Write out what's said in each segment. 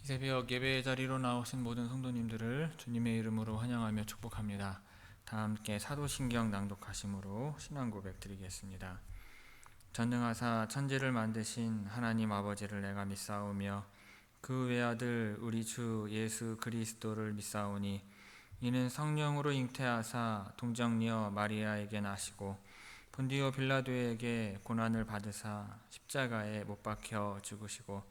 이 새벽 예배의 자리로 나오신 모든 성도님들을 주님의 이름으로 환영하며 축복합니다. 다 함께 사도신경 낭독하심으로 신앙 고백 드리겠습니다. 전능하사 천지를 만드신 하나님 아버지를 내가 믿사오며 그 외아들 우리 주 예수 그리스도를 믿사오니 이는 성령으로 잉태하사 동정녀 마리아에게 나시고 본디오 빌라도에게 고난을 받으사 십자가에 못 박혀 죽으시고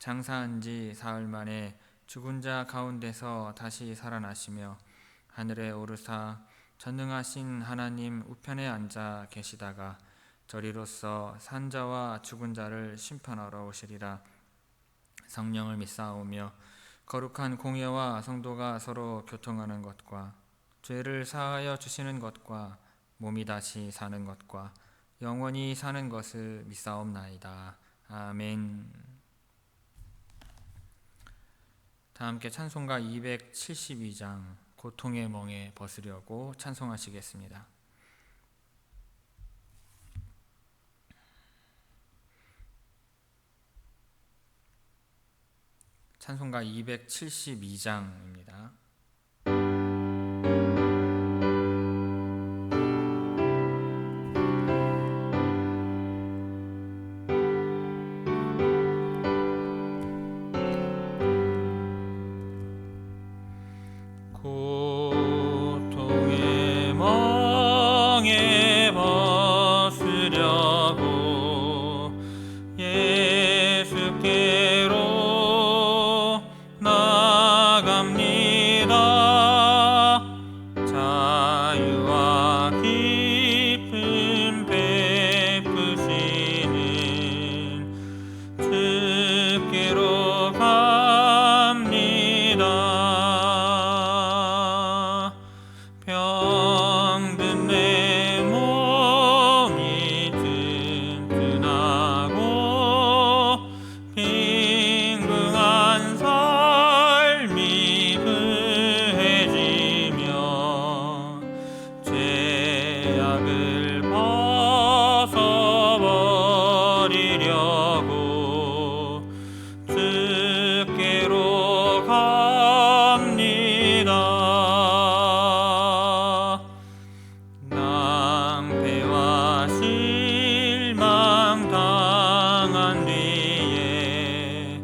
장사한 지 사흘 만에 죽은 자 가운데서 다시 살아나시며 하늘에 오르사 전능하신 하나님 우편에 앉아 계시다가 저리로서 산 자와 죽은 자를 심판하러 오시리라. 성령을 믿사오며 거룩한 공예와 성도가 서로 교통하는 것과 죄를 사하여 주시는 것과 몸이 다시 사는 것과 영원히 사는 것을 믿사옵나이다. 아멘. 다 함께 찬송가 272장 고통의 멍에 벗으려고 찬송하시겠습니다. 찬송가 272장입니다. 고통의 멍에 벗으려고 예수께로 나갑니다. 자유와 기쁨 베푸시는 주께로 갑니다. 병든 내 몸이 튼튼하고 빈궁한 삶이 부해지며 죄악을 벗어버리려고 주께로 갑니다. 낭패와 실망 당한 뒤에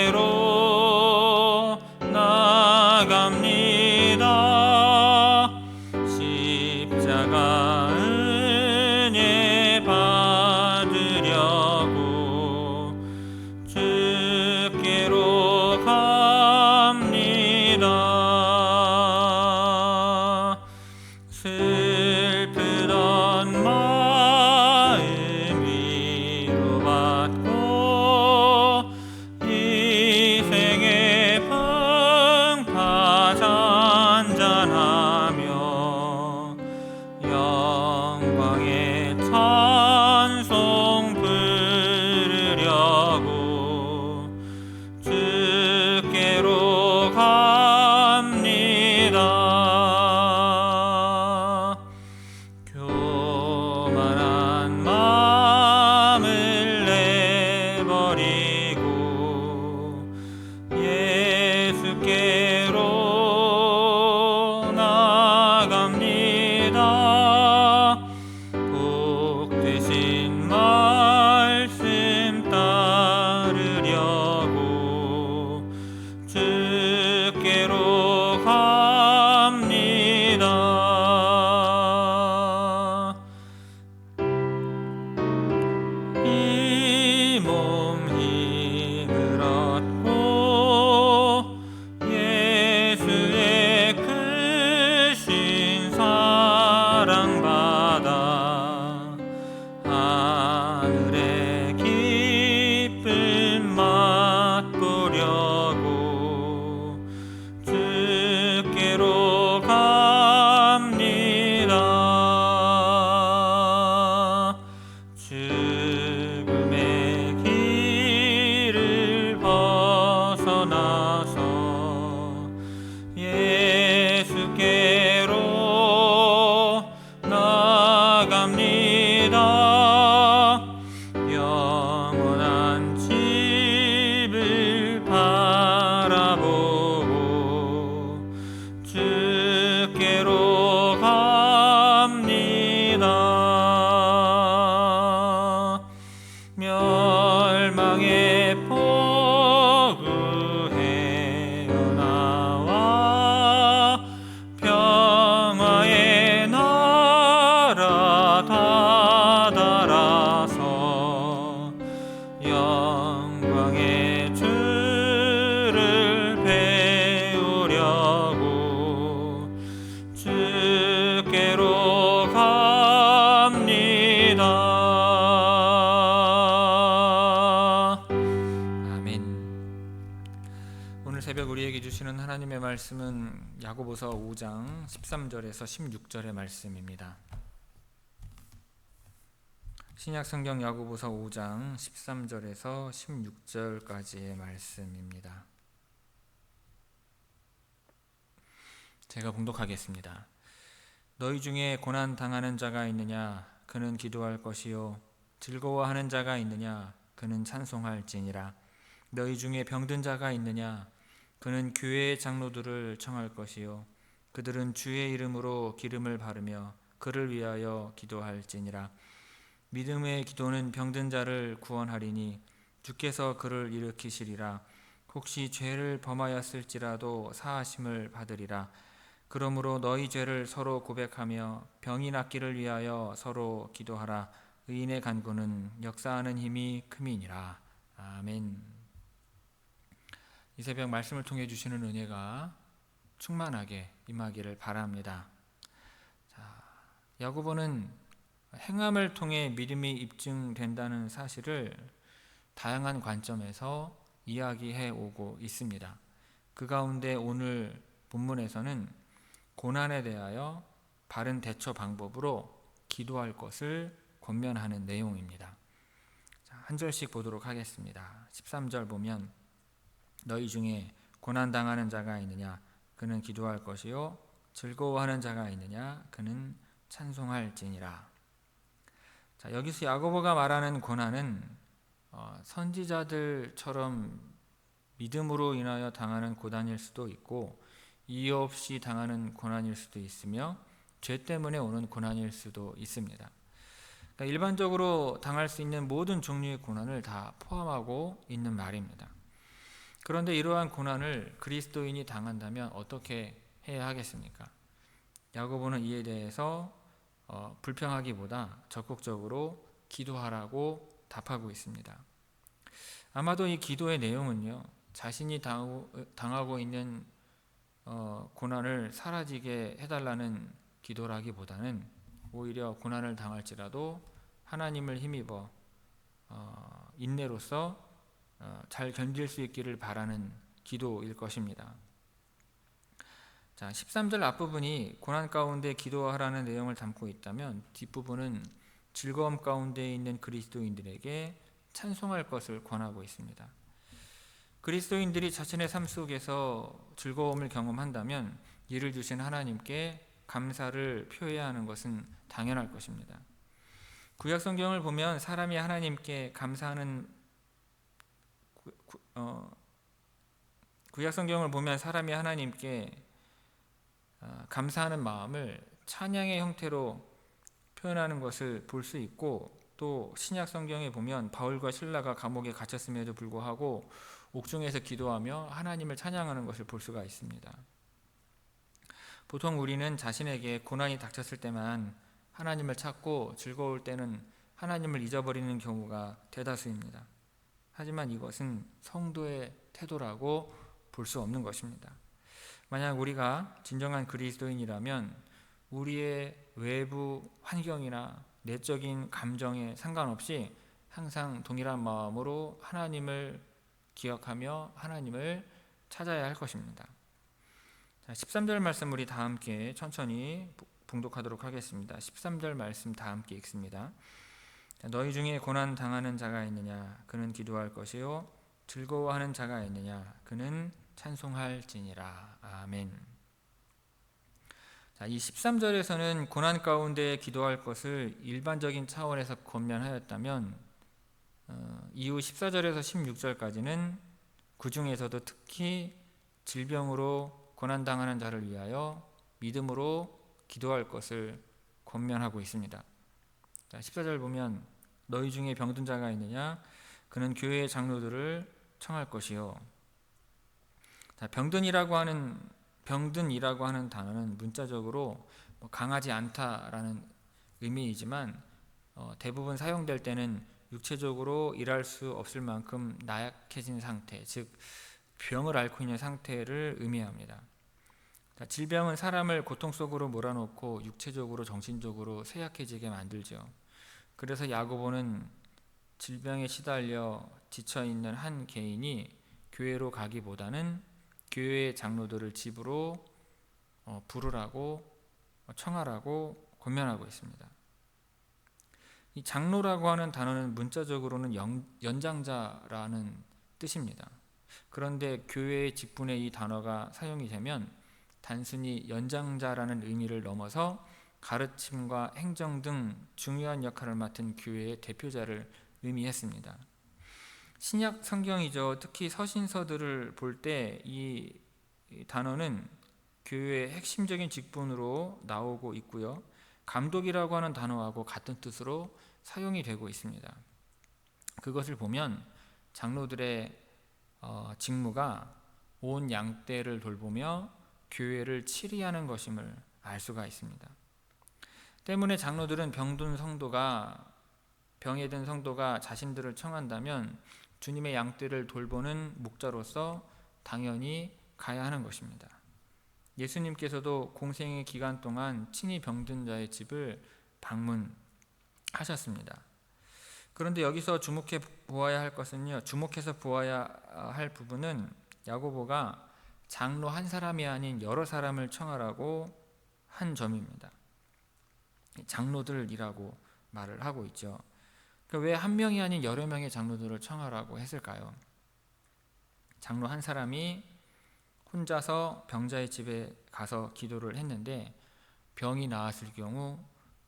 예수께로 나갑니다. 십자가 은혜 받으려고 주께로 갑니다. 슬프던 마음 위로받고 이생의 풍파 잔잔하며 영광의 찬송 부르려고 주께로 갑니다. 교만한 마음을 내버리고 예수께로 나갑니다. 복 되신 말씀 따르려고 주께로 갑니다. 이 몸 힘을 얻고 예수의 크신 사랑 받아 하늘의 기쁨 맛보려고 주께로 갑니다. 죽음의 길을 벗어나서 예수께로 나 주께로 갑니다. 아멘. 오늘 새벽 우리에게 주시는 하나님의 말씀은 야고보서 5장 13절에서 16절의 말씀입니다. 신약성경 야고보서 5장 13절에서 16절까지의 말씀입니다. 제가 봉독하겠습니다. 너희 중에 고난 당하는 자가 있느냐? 그는 기도할 것이요. 즐거워하는 자가 있느냐? 그는 찬송할지니라. 너희 중에 병든 자가 있느냐? 그는 교회의 장로들을 청할 것이요. 그들은 주의 이름으로 기름을 바르며 그를 위하여 기도할지니라. 믿음의 기도는 병든 자를 구원하리니 주께서 그를 일으키시리라. 혹시 죄를 범하였을지라도 사하심을 받으리라. 그러므로 너희 죄를 서로 고백하며 병이 낫기를 위하여 서로 기도하라. 의인의 간구는 역사하는 힘이 큼이니라. 아멘. 이 새벽 말씀을 통해 주시는 은혜가 충만하게 임하기를 바랍니다. 야고보는 행함을 통해 믿음이 입증된다는 사실을 다양한 관점에서 이야기해 오고 있습니다. 그 가운데 오늘 본문에서는 고난에 대하여 바른 대처 방법으로 기도할 것을 권면하는 내용입니다. 한 절씩 보도록 하겠습니다. 13절 보면 너희 중에 고난 당하는 자가 있느냐? 그는 기도할 것이요. 즐거워하는 자가 있느냐? 그는 찬송할지니라. 여기서 야고보가 말하는 고난은 선지자들처럼 믿음으로 인하여 당하는 고난일 수도 있고 이유 없이 당하는 고난일 수도 있으며 죄 때문에 오는 고난일 수도 있습니다. 그러니까 일반적으로 당할 수 있는 모든 종류의 고난을 다 포함하고 있는 말입니다. 그런데 이러한 고난을 그리스도인이 당한다면 어떻게 해야 하겠습니까? 야고보는 이에 대해서 불평하기보다 적극적으로 기도하라고 답하고 있습니다. 아마도 이 기도의 내용은요, 자신이 당하고 있는 고난을 사라지게 해달라는 기도라기보다는 오히려 고난을 당할지라도 하나님을 힘입어 인내로서 잘 견딜 수 있기를 바라는 기도일 것입니다. 13절 앞부분이 고난 가운데 기도하라는 내용을 담고 있다면 뒷부분은 즐거움 가운데 있는 그리스도인들에게 찬송할 것을 권하고 있습니다. 그리스도인들이 자신의 삶 속에서 즐거움을 경험한다면 이를 주신 하나님께 감사를 표해야 하는 것은 당연할 것입니다. 구약 성경을 보면 사람이 하나님께 감사하는 구약 성경을 보면 사람이 하나님께 감사하는 마음을 찬양의 형태로 표현하는 것을 볼 수 있고 또 신약 성경에 보면 바울과 실라가 감옥에 갇혔음에도 불구하고 옥중에서 기도하며 하나님을 찬양하는 것을 볼 수가 있습니다. 보통 우리는 자신에게 고난이 닥쳤을 때만 하나님을 찾고 즐거울 때는 하나님을 잊어버리는 경우가 대다수입니다. 하지만 이것은 성도의 태도라고 볼 수 없는 것입니다. 만약 우리가 진정한 그리스도인이라면 우리의 외부 환경이나 내적인 감정에 상관없이 항상 동일한 마음으로 하나님을 기억하며 하나님을 찾아야 할 것입니다. 13절 말씀 우리 다 함께 천천히 봉독하도록 하겠습니다. 13절 말씀 다 함께 읽습니다. 너희 중에 고난 당하는 자가 있느냐? 그는 기도할 것이요. 즐거워하는 자가 있느냐? 그는 찬송할지니라. 아멘. 이 13절에서는 고난 가운데 기도할 것을 일반적인 차원에서 권면하였다면 이후 14절에서 16절까지는 그 중에서도 특히 질병으로 고난당하는 자를 위하여 믿음으로 기도할 것을 권면하고 있습니다. 14절 보면 너희 중에 병든 자가 있느냐? 그는 교회의 장로들을 청할 것이요. 병든이라고 하는 단어는 문자적으로 강하지 않다라는 의미이지만 대부분 사용될 때는 육체적으로 일할 수 없을 만큼 나약해진 상태, 즉 병을 앓고 있는 상태를 의미합니다. 질병은 사람을 고통 속으로 몰아넣고 육체적으로 정신적으로 쇠약해지게 만들죠. 그래서 야고보는 질병에 시달려 지쳐있는 한 개인이 교회로 가기보다는 교회의 장로들을 집으로 부르라고 청하라고 권면하고 있습니다. 이 장로라고 하는 단어는 문자적으로는 연장자라는 뜻입니다. 그런데 교회의 직분에 이 단어가 사용이 되면 단순히 연장자라는 의미를 넘어서 가르침과 행정 등 중요한 역할을 맡은 교회의 대표자를 의미했습니다. 신약 성경이죠. 특히 서신서들을 볼 때 이 단어는 교회의 핵심적인 직분으로 나오고 있고요. 감독이라고 하는 단어하고 같은 뜻으로 사용이 되고 있습니다. 그것을 보면 장로들의 직무가 온 양떼를 돌보며 교회를 치리하는 것임을 알 수가 있습니다. 때문에 장로들은 병에 든 성도가 자신들을 청한다면 주님의 양떼를 돌보는 목자로서 당연히 가야 하는 것입니다. 예수님께서도 공생의 기간 동안 친히 병든 자의 집을 방문하셨습니다. 그런데 여기서 주목해서 보아야 할 부분은 야고보가 장로 한 사람이 아닌 여러 사람을 청하라고 한 점입니다. 장로들이라고 말을 하고 있죠. 왜 한 명이 아닌 여러 명의 장로들을 청하라고 했을까요? 장로 한 사람이 혼자서 병자의 집에 가서 기도를 했는데 병이 나았을 경우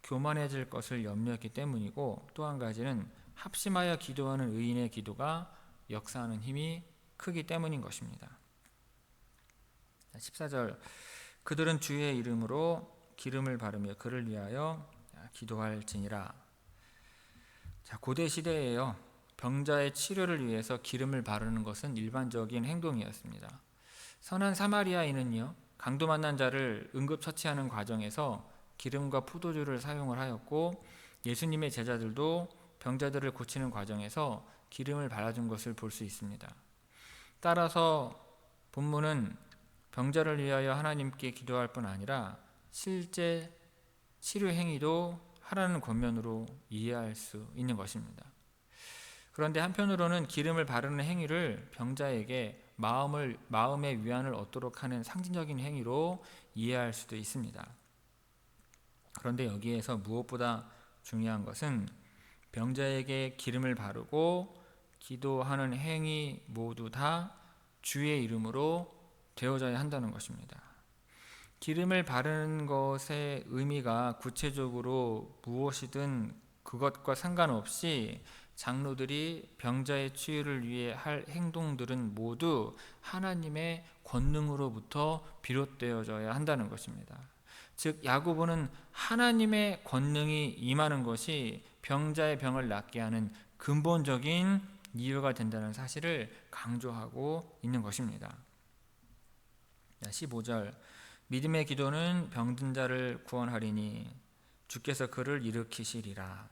교만해질 것을 염려했기 때문이고, 또 한 가지는 합심하여 기도하는 의인의 기도가 역사하는 힘이 크기 때문인 것입니다. 14절, 그들은 주의 이름으로 기름을 바르며 그를 위하여 기도할지니라. 고대 시대에요, 병자의 치료를 위해서 기름을 바르는 것은 일반적인 행동이었습니다. 선한 사마리아인은요, 강도 만난 자를 응급처치하는 과정에서 기름과 포도주를 사용을 하였고, 예수님의 제자들도 병자들을 고치는 과정에서 기름을 발라준 것을 볼 수 있습니다. 따라서 본문은 병자를 위하여 하나님께 기도할 뿐 아니라 실제 치료 행위도 하라는 권면으로 이해할 수 있는 것입니다. 그런데 한편으로는 기름을 바르는 행위를 병자에게 마음의 위안을 얻도록 하는 상징적인 행위로 이해할 수도 있습니다. 그런데 여기에서 무엇보다 중요한 것은 병자에게 기름을 바르고 기도하는 행위 모두 다 주의 이름으로 되어져야 한다는 것입니다. 기름을 바르는 것의 의미가 구체적으로 무엇이든 그것과 상관없이 장로들이 병자의 치유를 위해 할 행동들은 모두 하나님의 권능으로부터 비롯되어져야 한다는 것입니다. 즉 야고보는 하나님의 권능이 임하는 것이 병자의 병을 낫게 하는 근본적인 이유가 된다는 사실을 강조하고 있는 것입니다. 15절, 믿음의 기도는 병든 자를 구원하리니 주께서 그를 일으키시리라.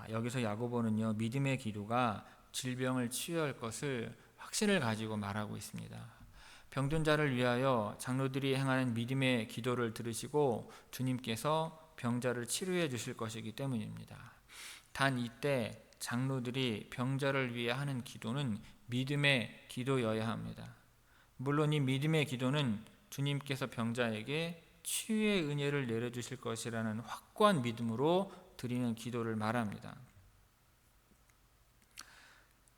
여기서 야고보는요, 믿음의 기도가 질병을 치유할 것을 확신을 가지고 말하고 있습니다. 병든 자를 위하여 장로들이 행하는 믿음의 기도를 들으시고 주님께서 병자를 치료해 주실 것이기 때문입니다. 단 이때 장로들이 병자를 위해 하는 기도는 믿음의 기도여야 합니다. 물론 이 믿음의 기도는 주님께서 병자에게 치유의 은혜를 내려주실 것이라는 확고한 믿음으로 드리는 기도를 말합니다.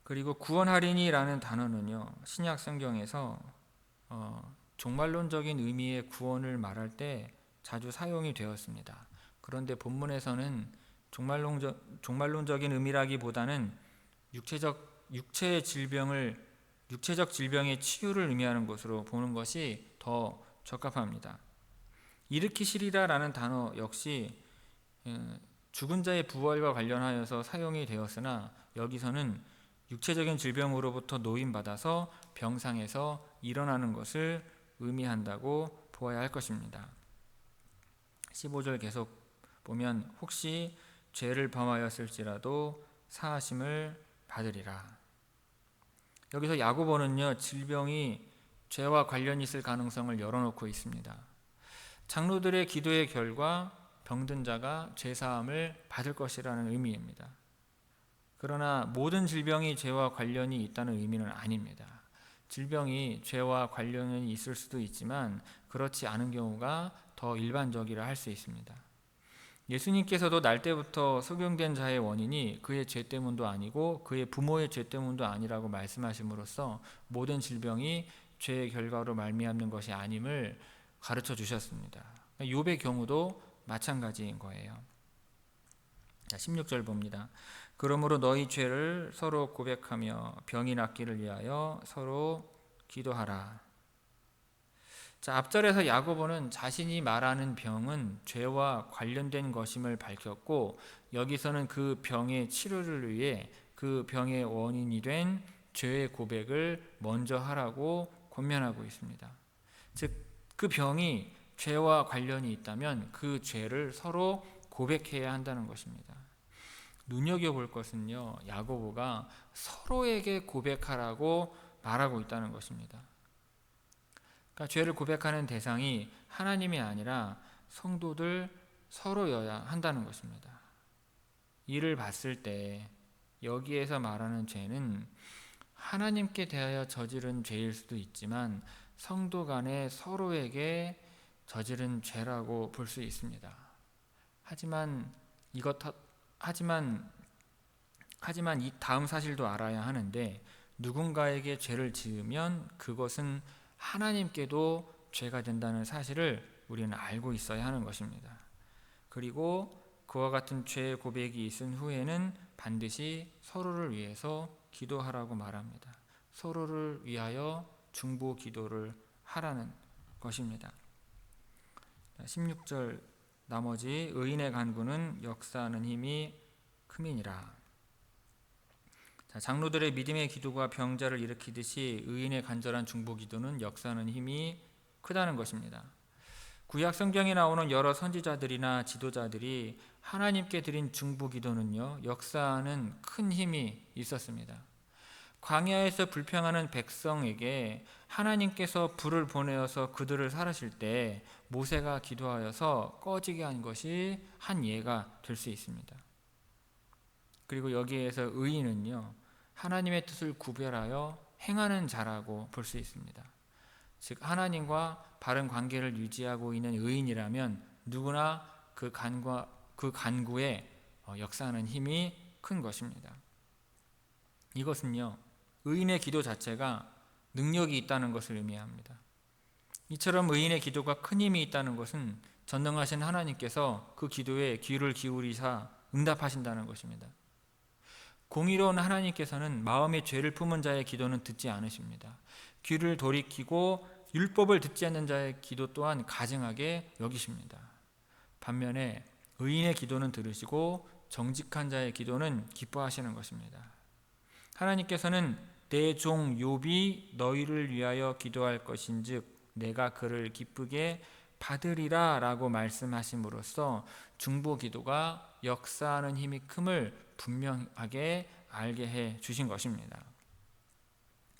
그리고 구원하리니라는 단어는요, 신약 성경에서 종말론적인 의미의 구원을 말할 때 자주 사용이 되었습니다. 그런데 본문에서는 종말론적인 의미라기보다는 육체적 질병의 치유를 의미하는 것으로 보는 것이 더 적합합니다. 일으키시리라라는 단어 역시 죽은 자의 부활과 관련하여서 사용이 되었으나 여기서는 육체적인 질병으로부터 노임받아서 병상에서 일어나는 것을 의미한다고 보아야 할 것입니다. 15절 계속 보면 혹시 죄를 범하였을지라도 사하심을 받으리라. 여기서 야고보는요, 질병이 죄와 관련이 있을 가능성을 열어놓고 있습니다. 장로들의 기도의 결과 병든 자가 죄사함을 받을 것이라는 의미입니다. 그러나 모든 질병이 죄와 관련이 있다는 의미는 아닙니다. 질병이 죄와 관련이 있을 수도 있지만 그렇지 않은 경우가 더 일반적이라 할 수 있습니다. 예수님께서도 날 때부터 소경된 자의 원인이 그의 죄 때문도 아니고 그의 부모의 죄 때문도 아니라고 말씀하심으로써 모든 질병이 죄의 결과로 말미암는 것이 아님을 가르쳐 주셨습니다. 욥의 경우도 마찬가지인 거예요. 16절 봅니다. 그러므로 너희 죄를 서로 고백하며 병이 낫기를 위하여 서로 기도하라. 앞절에서 야고보는 자신이 말하는 병은 죄와 관련된 것임을 밝혔고, 여기서는 그 병의 치료를 위해 그 병의 원인이 된 죄의 고백을 먼저 하라고 권면하고 있습니다. 즉, 그 병이 죄와 관련이 있다면 그 죄를 서로 고백해야 한다는 것입니다. 눈여겨볼 것은요, 야고보가 서로에게 고백하라고 말하고 있다는 것입니다. 그러니까 죄를 고백하는 대상이 하나님이 아니라 성도들 서로여야 한다는 것입니다. 이를 봤을 때 여기에서 말하는 죄는 하나님께 대하여 저지른 죄일 수도 있지만 성도 간에 서로에게 저지른 죄라고 볼 수 있습니다. 하지만 이 다음 사실도 알아야 하는데, 누군가에게 죄를 지으면 그것은 하나님께도 죄가 된다는 사실을 우리는 알고 있어야 하는 것입니다. 그리고 그와 같은 죄의 고백이 있은 후에는 반드시 서로를 위해서 기도하라고 말합니다. 서로를 위하여 중보 기도를 하라는 것입니다. 16절 나머지 의인의 간구는 역사하는 힘이 큼이니라. 장로들의 믿음의 기도가 병자를 일으키듯이 의인의 간절한 중보 기도는 역사하는 힘이 크다는 것입니다. 구약 성경에 나오는 여러 선지자들이나 지도자들이 하나님께 드린 중보 기도는요, 역사하는 큰 힘이 있었습니다. 광야에서 불평하는 백성에게 하나님께서 불을 보내어서 그들을 살으실 때 모세가 기도하여서 꺼지게 한 것이 한 예가 될 수 있습니다. 그리고 여기에서 의인은요, 하나님의 뜻을 구별하여 행하는 자라고 볼 수 있습니다. 즉, 하나님과 바른 관계를 유지하고 있는 의인이라면 누구나 그 간구에 역사하는 힘이 큰 것입니다. 이것은요, 의인의 기도 자체가 능력이 있다는 것을 의미합니다. 이처럼 의인의 기도가 큰 힘이 있다는 것은 전능하신 하나님께서 그 기도에 귀를 기울이사 응답하신다는 것입니다. 공의로운 하나님께서는 마음의 죄를 품은 자의 기도는 듣지 않으십니다. 귀를 돌이키고 율법을 듣지 않는 자의 기도 또한 가증하게 여기십니다. 반면에 의인의 기도는 들으시고 정직한 자의 기도는 기뻐하시는 것입니다. 하나님께서는 내 종 욥이 너희를 위하여 기도할 것인즉 내가 그를 기쁘게 받으리라 라고 말씀하심으로써 중보 기도가 역사하는 힘이 큼을 분명하게 알게 해 주신 것입니다.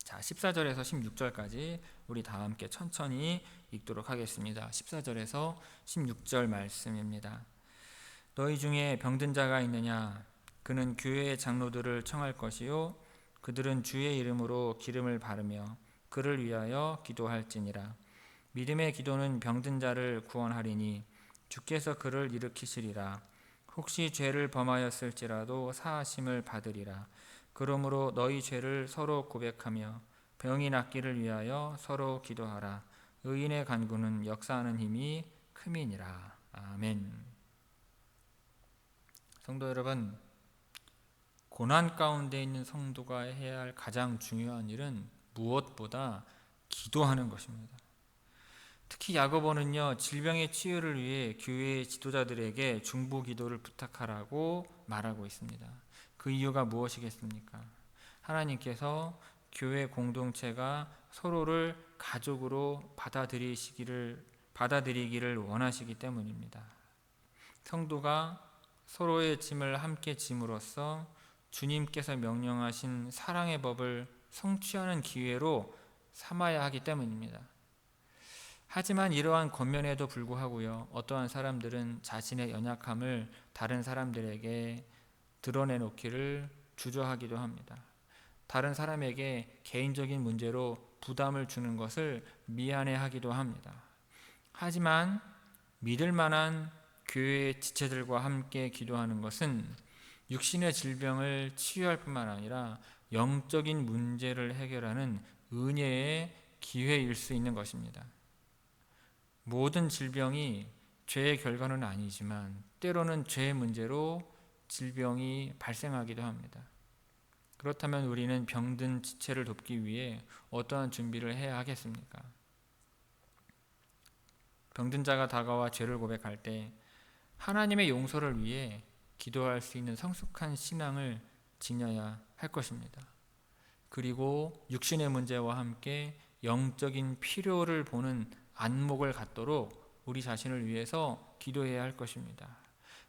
14절에서 16절까지 우리 다 함께 천천히 읽도록 하겠습니다. 14절에서 16절 말씀입니다. 너희 중에 병든 자가 있느냐? 그는 교회의 장로들을 청할 것이요 그들은 주의 이름으로 기름을 바르며 그를 위하여 기도할지니라. 믿음의 기도는 병든 자를 구원하리니 주께서 그를 일으키시리라. 혹시 죄를 범하였을지라도 사하심을 받으리라. 그러므로 너희 죄를 서로 고백하며 병이 낫기를 위하여 서로 기도하라. 의인의 간구는 역사하는 힘이 큼이니라. 아멘. 성도 여러분, 고난 가운데 있는 성도가 해야 할 가장 중요한 일은 무엇보다 기도하는 것입니다. 특히 야고보는요, 질병의 치유를 위해 교회의 지도자들에게 중보 기도를 부탁하라고 말하고 있습니다. 그 이유가 무엇이겠습니까? 하나님께서 교회 공동체가 서로를 가족으로 받아들이기를 원하시기 때문입니다. 성도가 서로의 짐을 함께 짐으로써 주님께서 명령하신 사랑의 법을 성취하는 기회로 삼아야 하기 때문입니다. 하지만 이러한 권면에도 불구하고요, 어떠한 사람들은 자신의 연약함을 다른 사람들에게 드러내놓기를 주저하기도 합니다. 다른 사람에게 개인적인 문제로 부담을 주는 것을 미안해하기도 합니다. 하지만 믿을 만한 교회의 지체들과 함께 기도하는 것은 육신의 질병을 치유할 뿐만 아니라 영적인 문제를 해결하는 은혜의 기회일 수 있는 것입니다. 모든 질병이 죄의 결과는 아니지만 때로는 죄의 문제로 질병이 발생하기도 합니다. 그렇다면 우리는 병든 지체를 돕기 위해 어떠한 준비를 해야 하겠습니까? 병든 자가 다가와 죄를 고백할 때 하나님의 용서를 위해 기도할 수 있는 성숙한 신앙을 지녀야 할 것입니다. 그리고 육신의 문제와 함께 영적인 필요를 보는 안목을 갖도록 우리 자신을 위해서 기도해야 할 것입니다.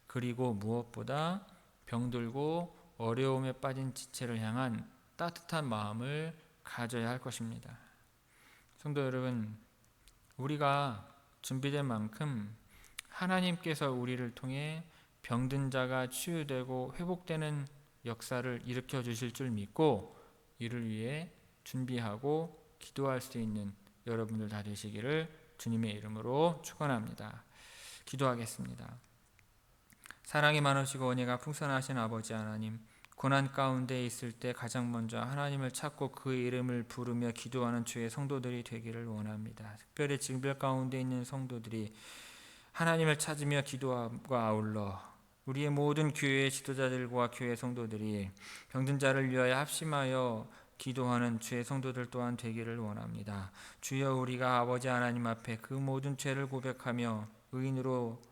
그리고 무엇보다 병들고 어려움에 빠진 지체를 향한 따뜻한 마음을 가져야 할 것입니다. 성도 여러분, 우리가 준비된 만큼 하나님께서 우리를 통해 병든 자가 치유되고 회복되는 역사를 일으켜 주실 줄 믿고 이를 위해 준비하고 기도할 수 있는 여러분들 다 되시기를 주님의 이름으로 축원합니다. 기도하겠습니다. 사랑이 많으시고 은혜가 풍성하신 아버지 하나님, 고난 가운데 있을 때 가장 먼저 하나님을 찾고 그 이름을 부르며 기도하는 주의 성도들이 되기를 원합니다. 특별히 질병 가운데 있는 성도들이 하나님을 찾으며 기도함과 아울러 우리의 모든 교회의 지도자들과 교회 성도들이 병든 자를 위하여 합심하여 기도하는 주의 성도들 또한 되기를 원합니다. 주여, 우리가 아버지 하나님 앞에 그 모든 죄를 고백하며 의인으로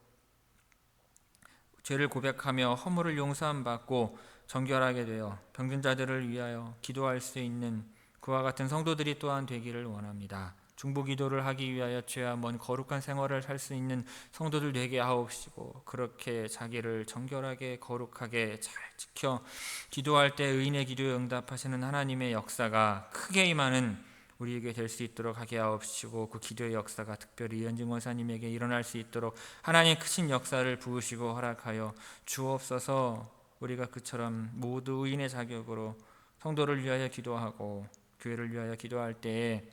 죄를 고백하며 허물을 용서함 받고 정결하게 되어 병든 자들을 위하여 기도할 수 있는 그와 같은 성도들이 또한 되기를 원합니다. 중보기도를 하기 위하여 죄와 먼 거룩한 생활을 할 수 있는 성도들 되게 하옵시고, 그렇게 자기를 정결하게 거룩하게 잘 지켜 기도할 때 의인의 기도에 응답하시는 하나님의 역사가 크게 임하는 우리에게 될 수 있도록 하게 하옵시고, 그 기도의 역사가 특별히 이현증 원사님에게 일어날 수 있도록 하나님의 크신 역사를 부으시고 허락하여 주옵소서. 우리가 그처럼 모두 의인의 자격으로 성도를 위하여 기도하고 교회를 위하여 기도할 때에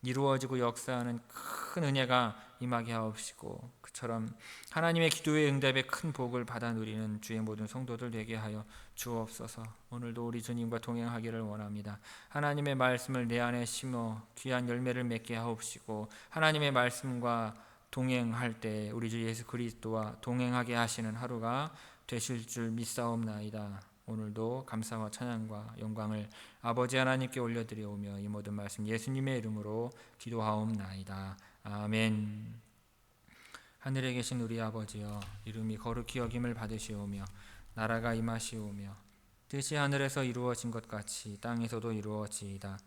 이루어지고 역사하는 큰 은혜가 임하게 하옵시고, 그처럼 하나님의 기도의 응답에 큰 복을 받아 누리는 주의 모든 성도들 되게 하여 주옵소서. 오늘도 우리 주님과 동행하기를 원합니다. 하나님의 말씀을 내 안에 심어 귀한 열매를 맺게 하옵시고, 하나님의 말씀과 동행할 때 우리 주 예수 그리스도와 동행하게 하시는 하루가 되실 줄 믿사옵나이다. 오늘도 감사와 찬양과 영광을 아버지 하나님께 올려드리오며 이 모든 말씀 예수님의 이름으로 기도하옵나이다. 아멘. 하늘에 계신 우리 아버지여, 이름이 거룩히 여김을 받으시오며 나라가 임하시오며 뜻이 하늘에서 이루어진 것 같이 땅에서도 이루어지이다.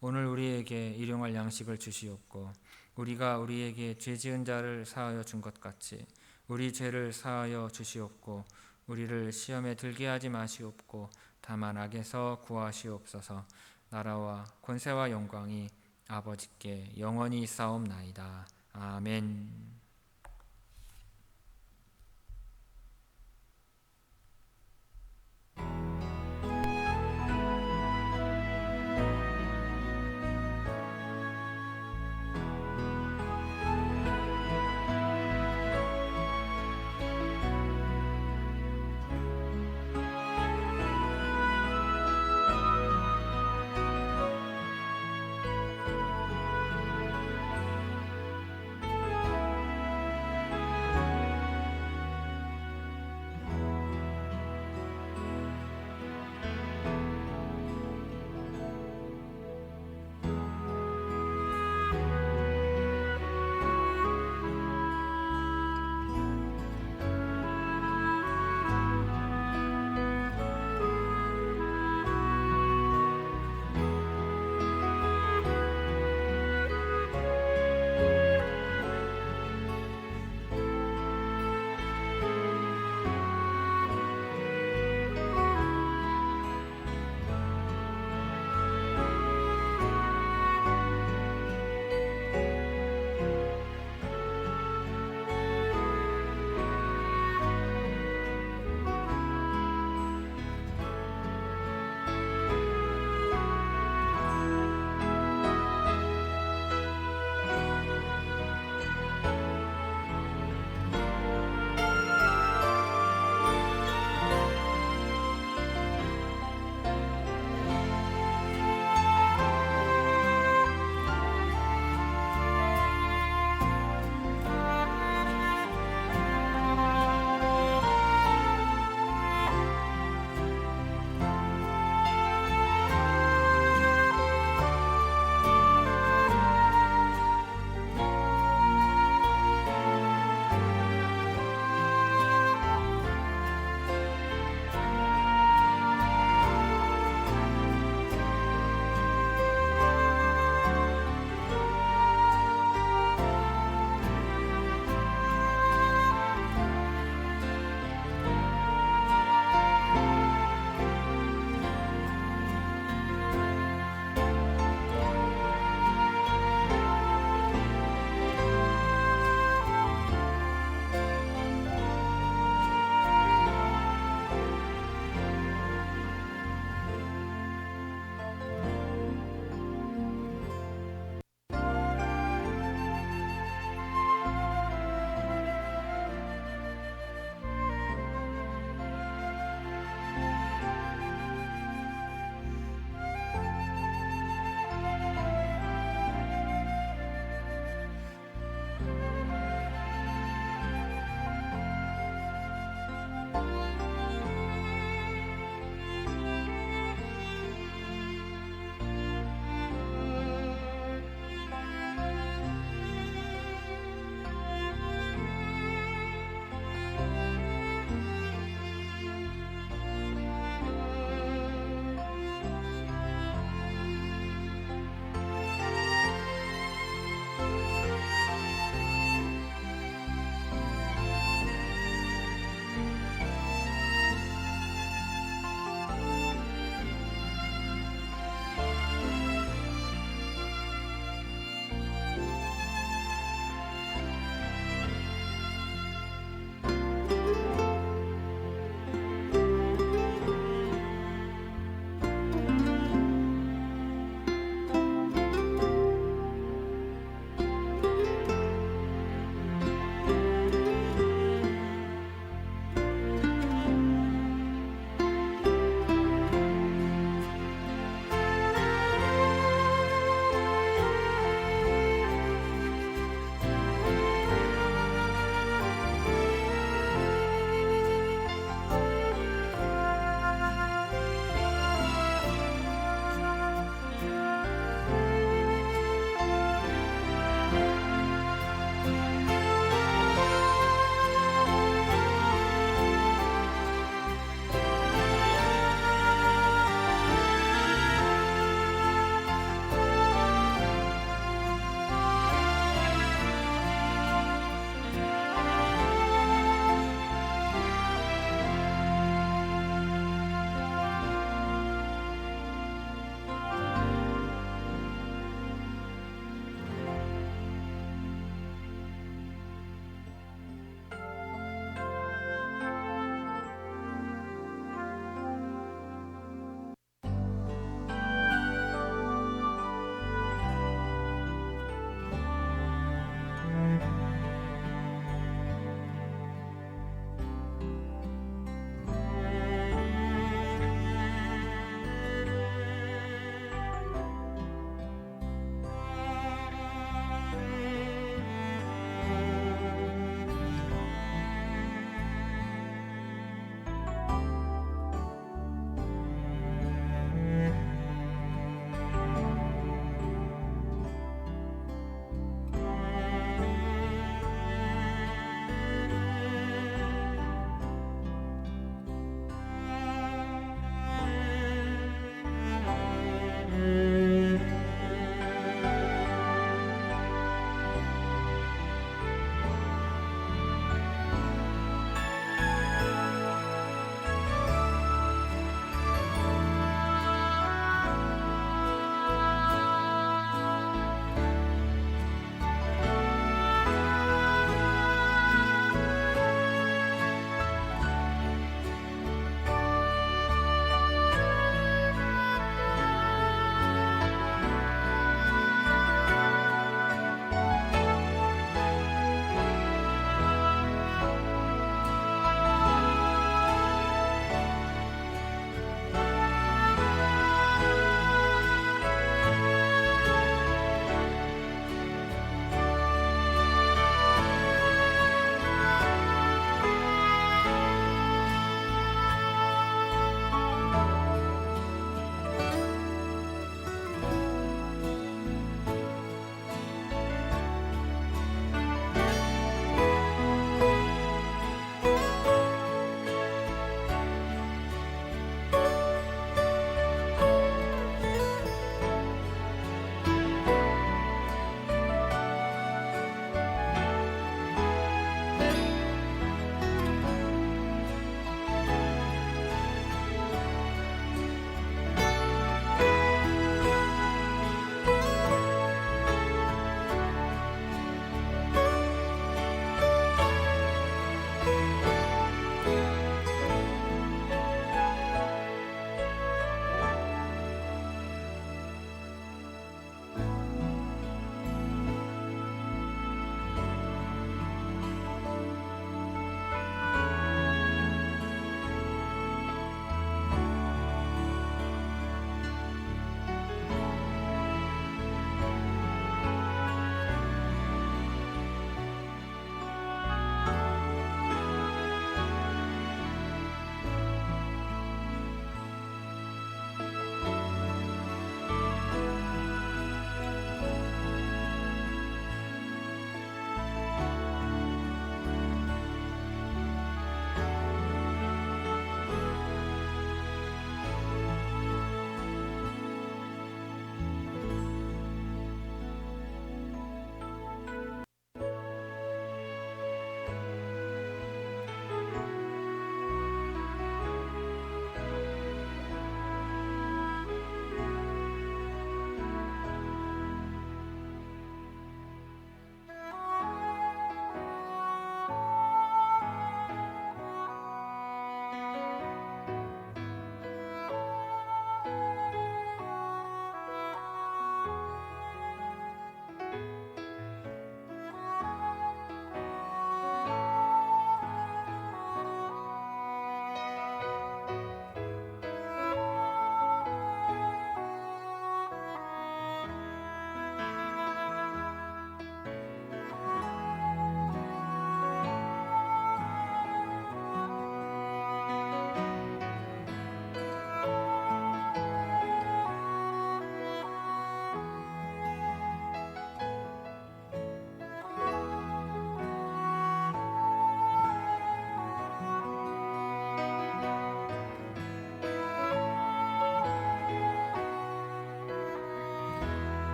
오늘 우리에게 일용할 양식을 주시옵고, 우리가 우리에게 죄 지은 자를 사하여 준 것 같이 우리 죄를 사하여 주시옵고, 우리를 시험에 들게 하지 마시옵고 다만 악에서 구하시옵소서. 나라와 권세와 영광이 아버지께 영원히 있사옵나이다. 아멘.